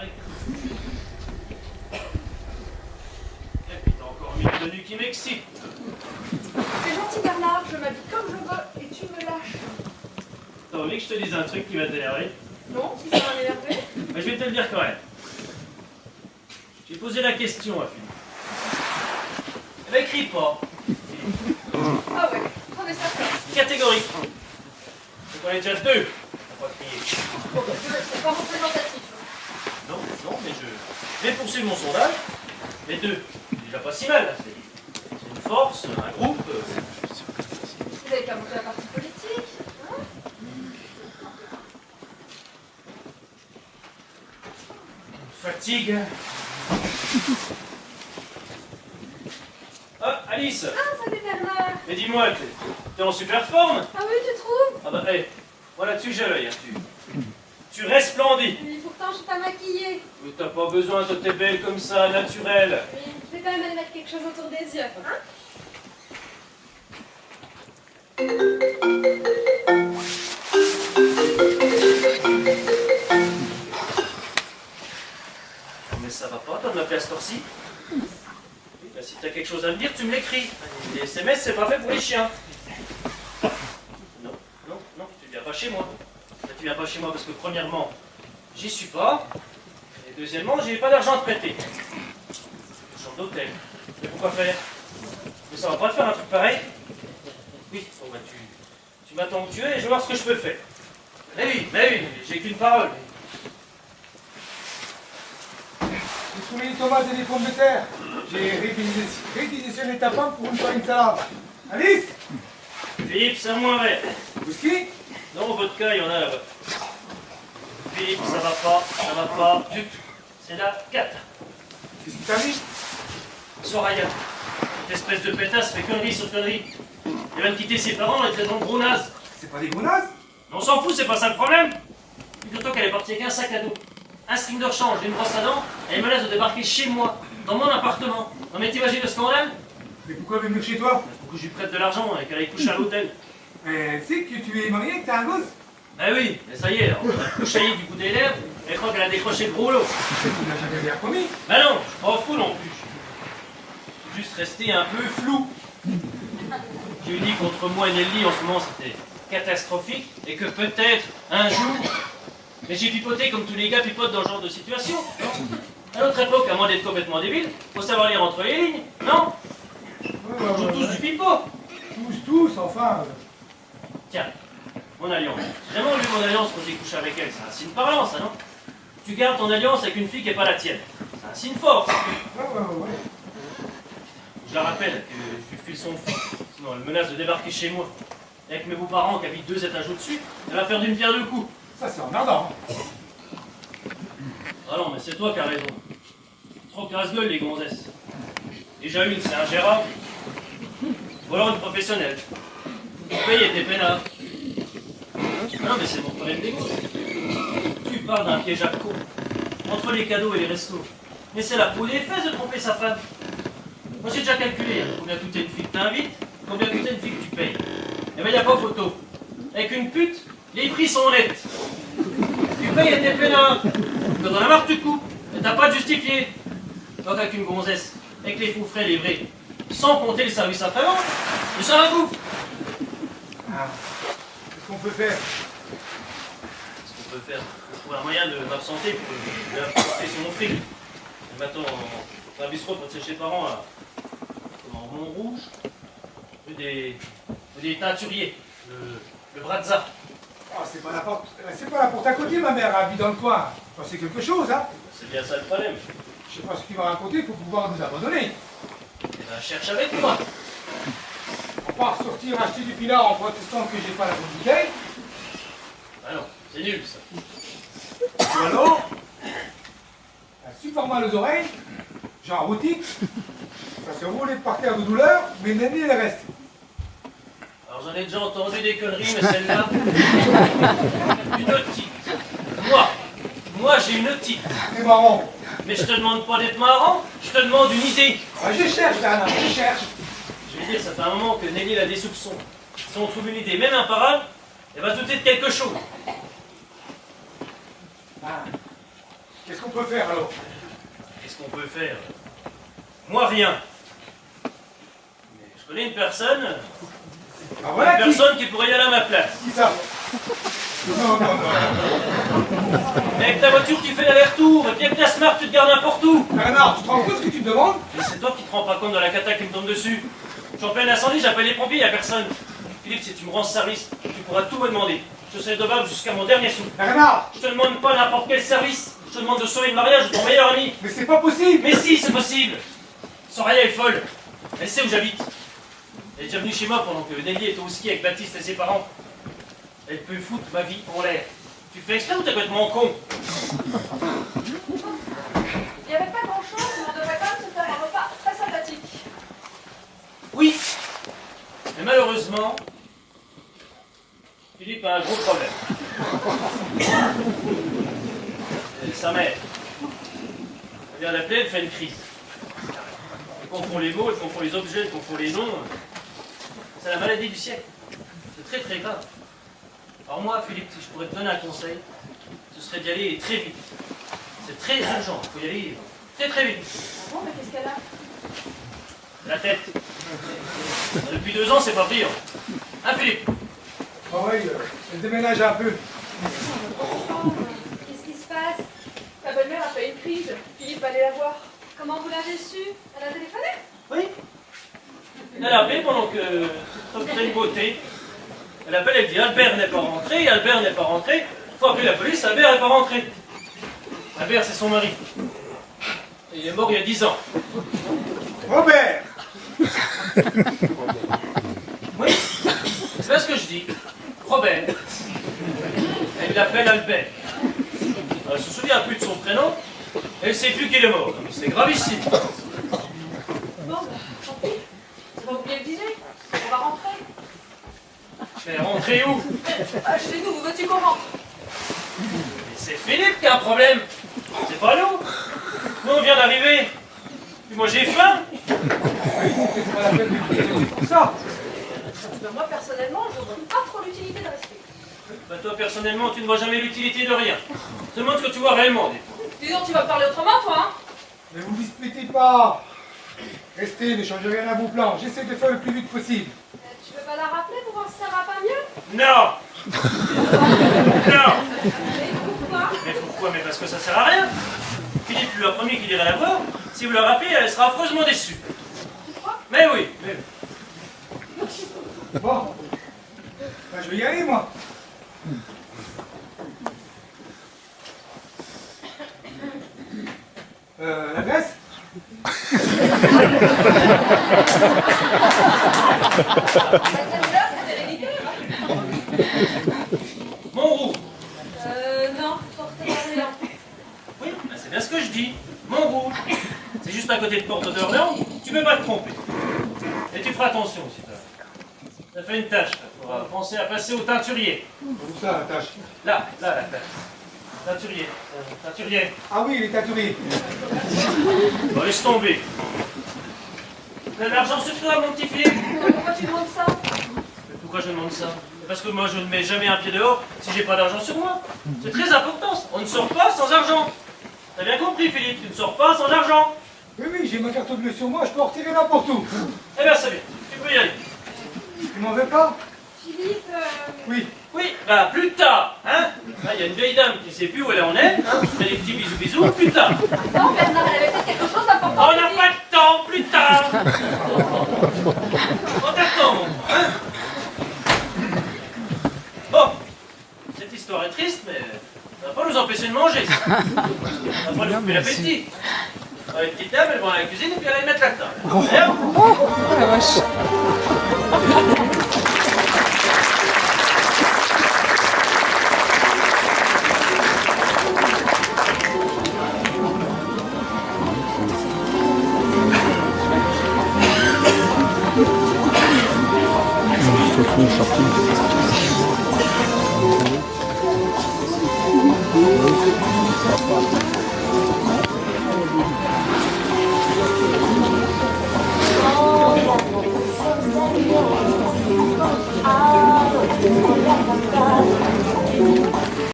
arrête. Et puis t'as encore mis une tenue qui m'excite. C'est gentil Bernard, je m'habille comme je veux et tu me lâches. T'as envie que je te dise un truc qui va t'énerver? Non, si ça va m'énerver. Mais je vais te le dire quand même. J'ai posé la question à Philippe. Eh ben, crie pas. Ah ouais, on est certain. Catégorique. Donc on est déjà deux. On va pas crier. Bon, bah, c'est pas représentatif. Non, non, mais je vais poursuivre mon sondage. Mais deux, c'est déjà pas si mal. Là. C'est une force, un groupe. Vous avez qu'à monter la partie politique. Hein? Fatigue. Ah, Alice. Ah, salut Bernard. Mais dis-moi, t'es en super forme? Ah oui, tu trouves? Ah bah, hé, moi là-dessus j'ai l'œil. Hein. Tu resplendis. Oui, pourtant je t'ai maquillée. Mais t'as pas besoin, toi t'es belle comme ça, naturelle. Oui, je vais quand même aller mettre quelque chose autour des yeux. Hein? Mais ça va pas, donne la place torsi. Ben, si t'as quelque chose à me dire, tu me l'écris. Les SMS, c'est pas fait pour les chiens. Non, non, non, tu viens pas chez moi. Tu viens pas chez moi parce que premièrement, j'y suis pas. Et deuxièmement, j'ai pas d'argent à te prêter. Chambre d'hôtel. Mais pourquoi faire? Mais ça va pas te faire un truc pareil? Oui, bon ben tu m'attends où tu es et je vais voir ce que je peux faire. Mais oui, j'ai qu'une parole. J'ai trouvé les tomates et les pommes de terre. J'ai réquisitionné ta femme pour une farine salade. Alice! Philippe, serre-moi un verre. Whisky? Non, vodka, il y en a là-bas. Philippe, ça va pas du tout. C'est la cata. Qu'est-ce que t'as mis? Soraya, cette espèce de pétasse fait connerie sur connerie. Il va me quitter ses parents et être dans le gros naze. C'est pas des gros nazes? On s'en fout, c'est pas ça le problème. Plutôt qu'elle est partie avec un sac à dos, un string de rechange et une brosse à dents, elle menace de débarquer chez moi, dans mon appartement. Non mais t'imagines le scandale? Mais pourquoi venir chez toi? Faut que je lui prête de l'argent et qu'elle aille coucher à l'hôtel. Tu sais que tu es marié et que t'as un gosse? Ah oui, mais ça y est, on a couché du coup des lèvres, elle croit qu'elle a décroché le gros lot. Tu n'as jamais rien promis. Ben non, je suis pas fou non plus. Je suis juste resté un peu flou. J'ai eu dit contre moi et Nelly en ce moment c'était catastrophique et que peut-être un jour. Mais j'ai pipoté comme tous les gars pipotent dans ce genre de situation. Non, à notre époque, à moins d'être complètement débile, faut savoir lire entre les lignes, non? On joue tous du pipeau. Tous, enfin. Tiens, mon alliance. J'ai jamais enlevé mon alliance quand j'ai couché avec elle. C'est un signe parlant, ça, non? Tu gardes ton alliance avec une fille qui n'est pas la tienne. C'est un signe fort. Ouais. Je la rappelle que je lui file son fils. Sinon, elle menace de débarquer chez moi. Avec mes beaux-parents qui habitent 2 étages au-dessus, elle va faire d'une pierre deux coups. Ça, c'est emmerdant. Ah non, mais c'est toi qui as raison. Trop casse-gueule, les gonzesses. Déjà une, c'est ingérable. Ou alors une professionnelle. Tu payes tes peinards. Non, mais c'est mon problème d'égo. Tu parles d'un piège à co. Entre les cadeaux et les restos. Mais c'est la peau des fesses de tromper sa femme. Moi, j'ai déjà calculé hein, combien coûtait une fille que t'invites, combien coûtait une fille que tu payes. Eh ben, y a pas photo. Avec une pute, les prix sont honnêtes. Tu payes tes peinards. Quand on a marre, tu coupes. Et t'as pas de justifié. Donc, avec une gonzesse, avec les fous frais livrés, sans compter le service après-vente, mais ça va bouffe. Ah. Qu'est-ce qu'on peut faire? Ce qu'on peut faire, faut trouver un moyen de m'absenter pour lui apporter son fric. Et maintenant, dans un bistrot près de chez ses parents, à Montrouge, rue des Teinturiers, le Brazza. Oh, c'est pas la porte à côté, ma mère habite dans le coin. Enfin, c'est quelque chose, hein. C'est bien ça le problème. Je sais pas ce qu'il va raconter pour pouvoir nous abandonner. Eh ben, cherche avec moi. On part sortir acheter du pinard en protestant que j'ai pas la bonne bouteille. Ah non, c'est nul ça. Ou alors, un super mal aux oreilles, genre boutique, ça se roule par terre de douleur, mais Nelly elle reste. Alors j'en ai déjà entendu des conneries, mais celle-là, une otite. Moi j'ai une otite. C'est marrant. Mais je te demande pas d'être marrant, je te demande une idée. Ah, je cherche, Dana, je cherche. Je veux dire, ça fait un moment que Nelly a des soupçons. Si on trouve une idée, même imparable, elle va se douter de quelque chose. Ah. Qu'est-ce qu'on peut faire alors? Qu'est-ce qu'on peut faire? Moi, rien. Mais je connais une personne, Ah voilà une personne qui pourrait y aller à ma place. Qui ça? Non, non, non. Mais avec ta voiture, tu fais l'aller-retour, et puis avec ta smart, tu te gardes n'importe où. Bernard, tu te rends compte ce que tu me demandes? Mais c'est toi qui te rends pas compte de la cata qui me tombe dessus. Je suis en plein incendie, j'appelle les pompiers, y a personne. Philippe, si tu me rends ce service, tu pourras tout me demander. Je serai redevable jusqu'à mon dernier sou. Bernard! Je te demande pas n'importe quel service. Je te demande de sauver le mariage de ton meilleur ami. Mais c'est pas possible! Mais si, c'est possible. Soraya est folle. Elle sait où j'habite. Elle est déjà venue chez moi pendant que Nelly était au ski avec Baptiste et ses parents. Elle peut foutre ma vie en l'air. Tu fais exprès ou t'es complètement con? Il n'y avait pas grand-chose, mais on devrait quand même se faire un repas très sympathique. Oui. Mais malheureusement, Philippe a un gros problème. C'est sa mère. Elle vient d'appeler, elle fait une crise. Elle confond les mots, elle confond les objets, elle confond les noms. C'est la maladie du siècle. C'est très très grave. Alors moi, Philippe, si je pourrais te donner un conseil, ce serait d'y aller très vite. C'est très urgent, il faut y aller très très vite. Ah bon, mais qu'est-ce qu'elle a? La tête. Depuis 2 ans, c'est pas pire. Hein, Philippe? Ah oui, elle déménage un peu. Qu'est-ce qui se passe? Ta belle-mère a fait une crise. Philippe va aller la voir. Comment vous l'avez su? Elle a téléphoné? Oui. Elle a appelé pendant que tu offrais une beauté. Elle appelle, elle dit Albert n'est pas rentré, Albert n'est pas rentré. Il faut appeler la police, Albert n'est pas rentré. Albert, c'est son mari. Et il est mort il y a 10 ans. Robert! Oui, c'est bien ce que je dis. Robert. Elle l'appelle Albert. Elle se souvient plus de son prénom. Elle ne sait plus qu'il est mort. Mais c'est gravissime. Bon, tant pis. On va oublier le dîner. On va rentrer. Mais rentrer où? Ah, chez nous, où veux-tu qu'on rentre? Mais c'est Philippe qui a un problème. C'est pas nous. Nous, on vient d'arriver. Puis moi, j'ai faim. C'est pas la peine de dire pour ça. Ben, moi, personnellement, je ne vois pas trop l'utilité de rester. Bah, toi, personnellement, tu ne vois jamais l'utilité de rien. Je te demande ce que tu vois réellement. Dis donc, tu vas me parler autrement, toi, hein? Ne vous disputez pas. Restez, ne changez rien à vos plans. J'essaie de faire le plus vite possible. Tu veux pas la rappeler pour voir si ça va pas mieux? Non. Non. Mais pourquoi? Mais pourquoi? Mais parce que ça sert à rien. Philippe lui a promis qu'il irait la voir. Si vous la rappelez, elle sera affreusement déçue. Tu crois? Mais oui, mais oui. Bon. Ben, je vais y aller, moi. L'adresse? Montroux. Non, Porte-Orléans. Oui, bah, c'est bien ce que je dis. Montrouge. C'est juste à côté de Porte d'Orléans. Tu ne peux pas te tromper. Et tu feras attention, si tu veux. Ça fait une tâche. Il faudra penser à passer au teinturier. Où ça, la tâche? Là, la tâche. Teinturier. Teinturier. Ah oui, les tatoués. Bon, laisse tomber. T'as de l'argent sur toi, mon petit Philippe? Pourquoi tu demandes ça? Mais pourquoi je demande ça? Parce que moi, je ne mets jamais un pied dehors si j'ai pas d'argent sur moi. C'est très important. On ne sort pas sans argent. T'as bien compris, Philippe? Tu ne sors pas sans argent. Oui, oui, j'ai ma carte bleue sur moi, je peux en retirer n'importe où. Eh bien, c'est bien. Tu peux y aller. Tu m'en veux pas? Philippe, Oui. Oui, bah plus tard, hein? Là, il y a une vieille dame qui ne sait plus où elle en est, hein? Je fais des petits bisous, plus tard. non, Bernard, elle avait fait quelque chose d'important. On n'a pas de temps, plus tard. On t'attend, hein? Bon, cette histoire est triste, mais ça va pas nous empêcher de manger, ça. Ça va pas nous couper l'appétit. Les petites dames, elles vont à la cuisine et puis elles aller mettre la table. Oh la vache.